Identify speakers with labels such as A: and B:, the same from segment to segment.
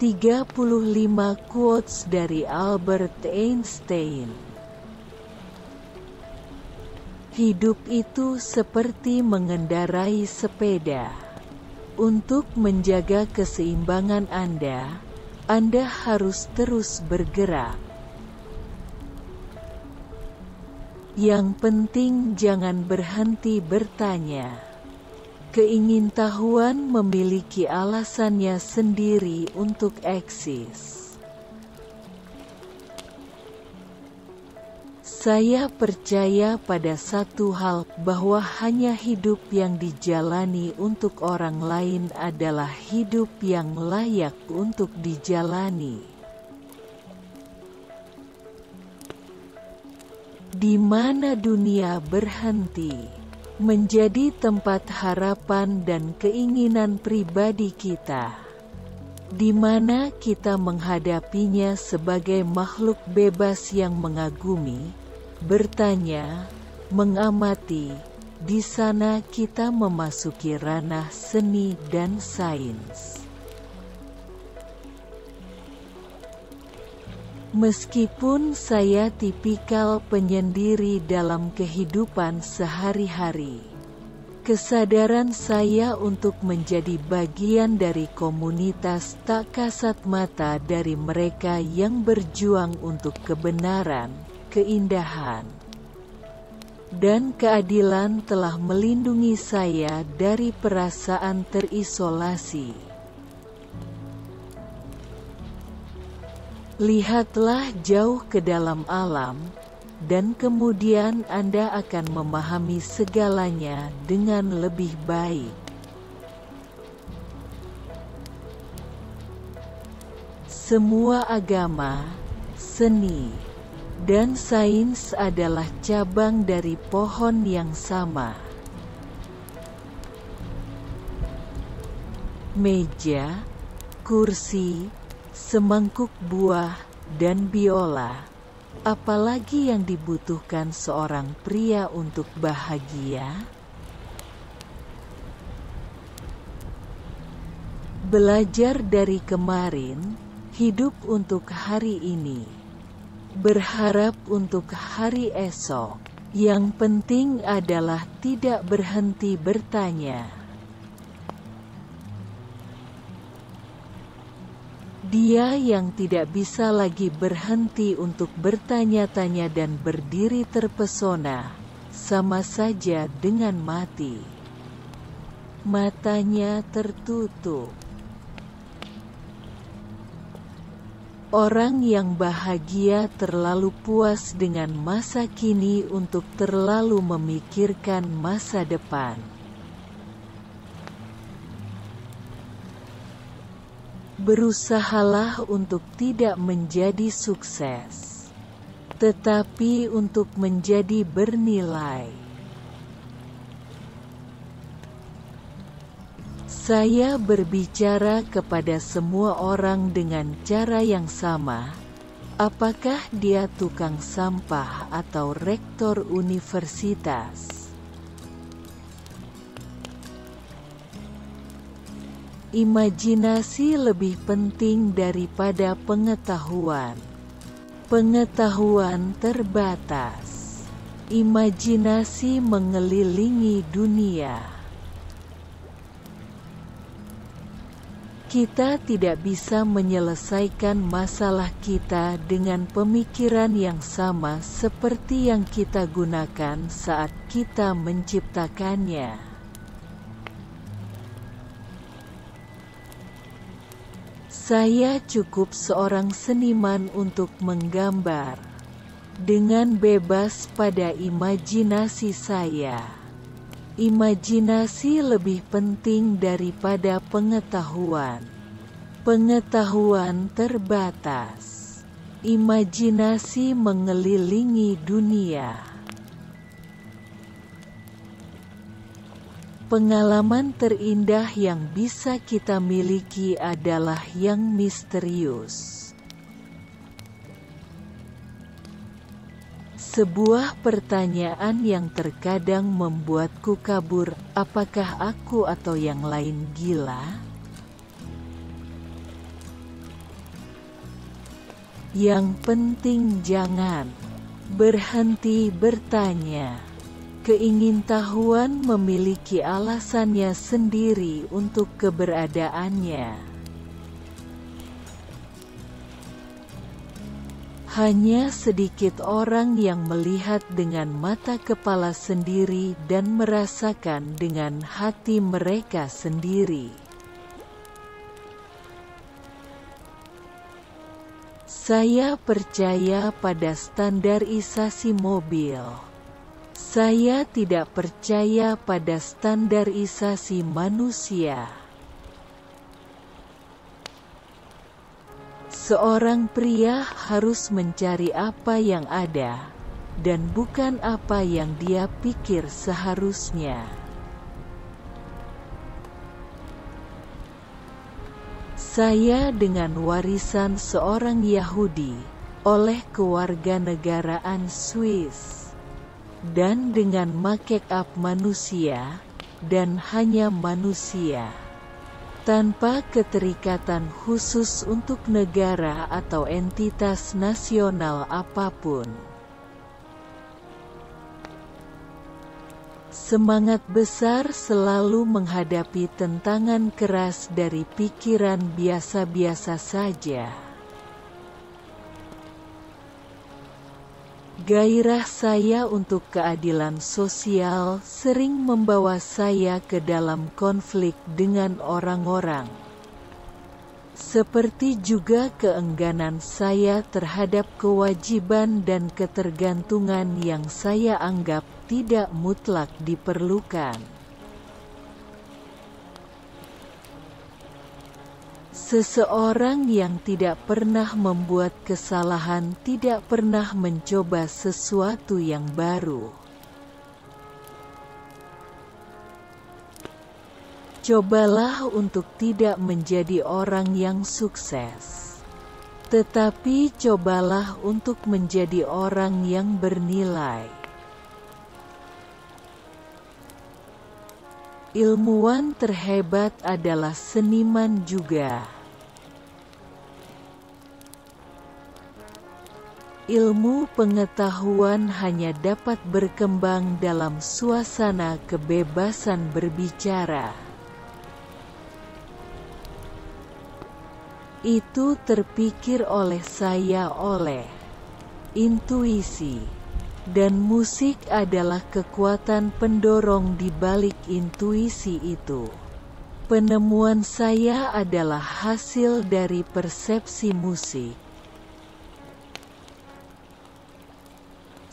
A: 35 quotes dari Albert Einstein. Hidup itu seperti mengendarai sepeda. Untuk menjaga keseimbangan Anda harus terus bergerak. Yang penting jangan berhenti bertanya. Keingintahuan memiliki alasannya sendiri untuk eksis. Saya percaya pada satu hal, bahwa hanya hidup yang dijalani untuk orang lain adalah hidup yang layak untuk dijalani. Di mana dunia berhenti menjadi tempat harapan dan keinginan pribadi kita, di mana kita menghadapinya sebagai makhluk bebas yang mengagumi, bertanya, mengamati. Di sana kita memasuki ranah seni dan sains. Meskipun saya tipikal penyendiri dalam kehidupan sehari-hari, kesadaran saya untuk menjadi bagian dari komunitas tak kasat mata dari mereka yang berjuang untuk kebenaran, keindahan, dan keadilan telah melindungi saya dari perasaan terisolasi. Lihatlah jauh ke dalam alam, dan kemudian Anda akan memahami segalanya dengan lebih baik. Semua agama, seni, dan sains adalah cabang dari pohon yang sama. Meja, kursi, semangkuk buah, dan biola. Apalagi yang dibutuhkan seorang pria untuk bahagia? Belajar dari kemarin, hidup untuk hari ini, berharap untuk hari esok. Yang penting adalah tidak berhenti bertanya. Dia yang tidak bisa lagi berhenti untuk bertanya-tanya dan berdiri terpesona, sama saja dengan mati. Matanya tertutup. Orang yang bahagia terlalu puas dengan masa kini untuk terlalu memikirkan masa depan. Berusahalah untuk tidak menjadi sukses, tetapi untuk menjadi bernilai. Saya berbicara kepada semua orang dengan cara yang sama, apakah dia tukang sampah atau rektor universitas. Imajinasi lebih penting daripada pengetahuan. Pengetahuan terbatas. Imajinasi mengelilingi dunia. Kita tidak bisa menyelesaikan masalah kita dengan pemikiran yang sama seperti yang kita gunakan saat kita menciptakannya. Saya cukup seorang seniman untuk menggambar dengan bebas pada imajinasi saya. Imajinasi lebih penting daripada pengetahuan. Pengetahuan terbatas. Imajinasi mengelilingi dunia. Pengalaman terindah yang bisa kita miliki adalah yang misterius. Sebuah pertanyaan yang terkadang membuatku kabur, apakah aku atau yang lain gila? Yang penting jangan berhenti bertanya. Keingintahuan memiliki alasannya sendiri untuk keberadaannya. Hanya sedikit orang yang melihat dengan mata kepala sendiri dan merasakan dengan hati mereka sendiri. Saya percaya pada standarisasi mobil. Saya tidak percaya pada standarisasi manusia. Seorang pria harus mencari apa yang ada, dan bukan apa yang dia pikir seharusnya. Saya dengan warisan seorang Yahudi, oleh kewarganegaraan Swiss, dan dengan make-up manusia, dan hanya manusia. Tanpa keterikatan khusus untuk negara atau entitas nasional apapun. Semangat besar selalu menghadapi tentangan keras dari pikiran biasa-biasa saja. Gairah saya untuk keadilan sosial sering membawa saya ke dalam konflik dengan orang-orang. Seperti juga keengganan saya terhadap kewajiban dan ketergantungan yang saya anggap tidak mutlak diperlukan. Seseorang yang tidak pernah membuat kesalahan tidak pernah mencoba sesuatu yang baru. Cobalah untuk tidak menjadi orang yang sukses. Tetapi cobalah untuk menjadi orang yang bernilai. Ilmuwan terhebat adalah seniman juga. Ilmu pengetahuan hanya dapat berkembang dalam suasana kebebasan berbicara. Itu terpikir oleh saya oleh intuisi, dan musik adalah kekuatan pendorong di balik intuisi itu. Penemuan saya adalah hasil dari persepsi musik.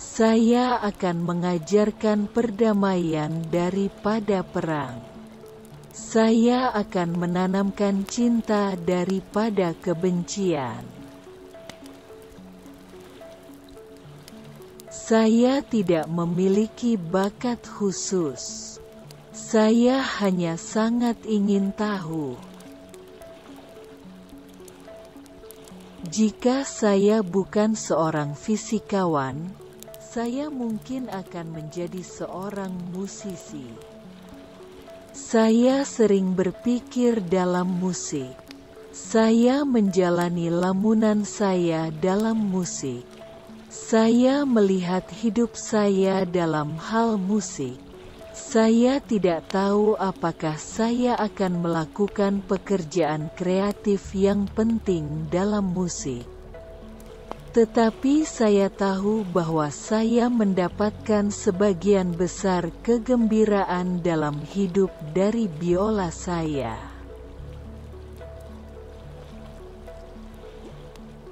A: Saya akan mengajarkan perdamaian daripada perang. Saya akan menanamkan cinta daripada kebencian. Saya tidak memiliki bakat khusus. Saya hanya sangat ingin tahu. Jika saya bukan seorang fisikawan, saya mungkin akan menjadi seorang musisi. Saya sering berpikir dalam musik. Saya menjalani lamunan saya dalam musik. Saya melihat hidup saya dalam hal musik. Saya tidak tahu apakah saya akan melakukan pekerjaan kreatif yang penting dalam musik. Tetapi saya tahu bahwa saya mendapatkan sebagian besar kegembiraan dalam hidup dari biola saya.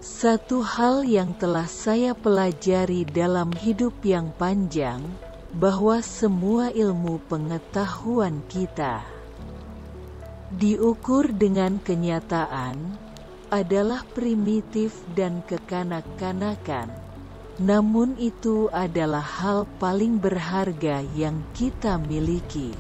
A: Satu hal yang telah saya pelajari dalam hidup yang panjang, bahwa semua ilmu pengetahuan kita diukur dengan kenyataan, adalah primitif dan kekanak-kanakan, namun itu adalah hal paling berharga yang kita miliki.